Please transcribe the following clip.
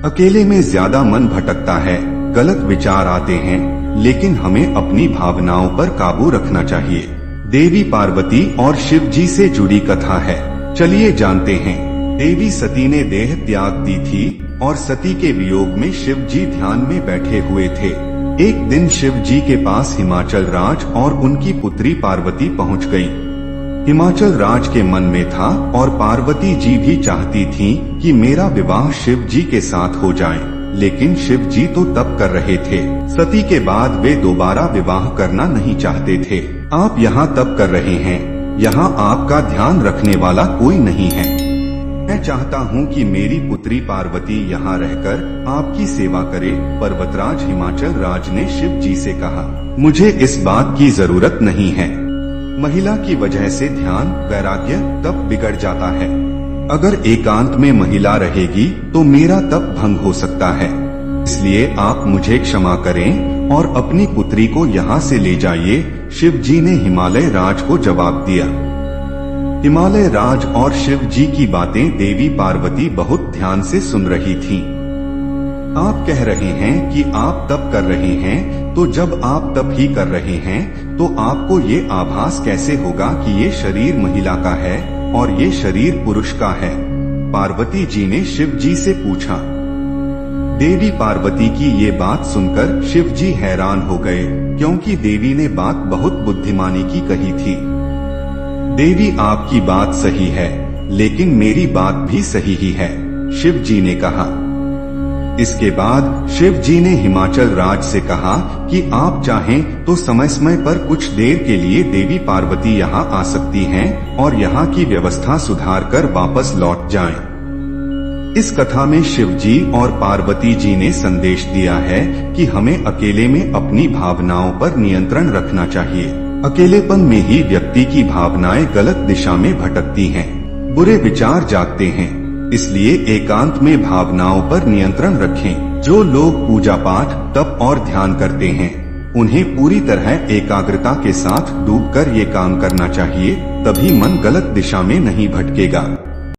अकेले में ज्यादा मन भटकता है, गलत विचार आते हैं, लेकिन हमें अपनी भावनाओं पर काबू रखना चाहिए। देवी पार्वती और शिव जी से जुड़ी कथा है, चलिए जानते हैं। देवी सती ने देह त्याग दी थी और सती के वियोग में शिव जी ध्यान में बैठे हुए थे। एक दिन शिव जी के पास हिमाचल राज और उनकी पुत्री पार्वती पहुंच गयी। हिमाचल राज के मन में था और पार्वती जी भी चाहती थीं कि मेरा विवाह शिव जी के साथ हो जाए, लेकिन शिव जी तो तप कर रहे थे। सती के बाद वे दोबारा विवाह करना नहीं चाहते थे। आप यहाँ तप कर रहे हैं, यहाँ आपका ध्यान रखने वाला कोई नहीं है। मैं चाहता हूँ कि मेरी पुत्री पार्वती यहाँ रहकर आपकी सेवा करे। पर्वतराज हिमाचल राज ने शिव जी से कहा, मुझे इस बात की जरूरत नहीं है। महिला की वजह से ध्यान, वैराग्य, तप बिगड़ जाता है। अगर एकांत में महिला रहेगी तो मेरा तप भंग हो सकता है। इसलिए आप मुझे क्षमा करें और अपनी पुत्री को यहाँ से ले जाइए। शिव जी ने हिमालय राज को जवाब दिया। हिमालय राज और शिव जी की बातें देवी पार्वती बहुत ध्यान से सुन रही थीं। आप कह रहे हैं कि आप तप कर रहे हैं, तो जब आप तप ही कर रहे हैं तो आपको ये आभास कैसे होगा कि ये शरीर महिला का है और ये शरीर पुरुष का है? पार्वती जी ने शिव जी से पूछा। देवी पार्वती की ये बात सुनकर शिव जी हैरान हो गए, क्योंकि देवी ने बात बहुत बुद्धिमानी की कही थी। देवी आपकी बात सही है, लेकिन मेरी बात भी सही ही है, शिव जी ने कहा। इसके बाद शिव जी ने हिमाचल राज से कहा कि आप चाहें तो समय समय पर कुछ देर के लिए देवी पार्वती यहाँ आ सकती हैं और यहाँ की व्यवस्था सुधार कर वापस लौट जाएं। इस कथा में शिव जी और पार्वती जी ने संदेश दिया है कि हमें अकेले में अपनी भावनाओं पर नियंत्रण रखना चाहिए। अकेलेपन में ही व्यक्ति की भावनाएं गलत दिशा में भटकती हैं, बुरे विचार जागते हैं। इसलिए एकांत में भावनाओं पर नियंत्रण रखें। जो लोग पूजा पाठ, तप और ध्यान करते हैं, उन्हें पूरी तरह एकाग्रता के साथ डूबकर ये काम करना चाहिए, तभी मन गलत दिशा में नहीं भटकेगा।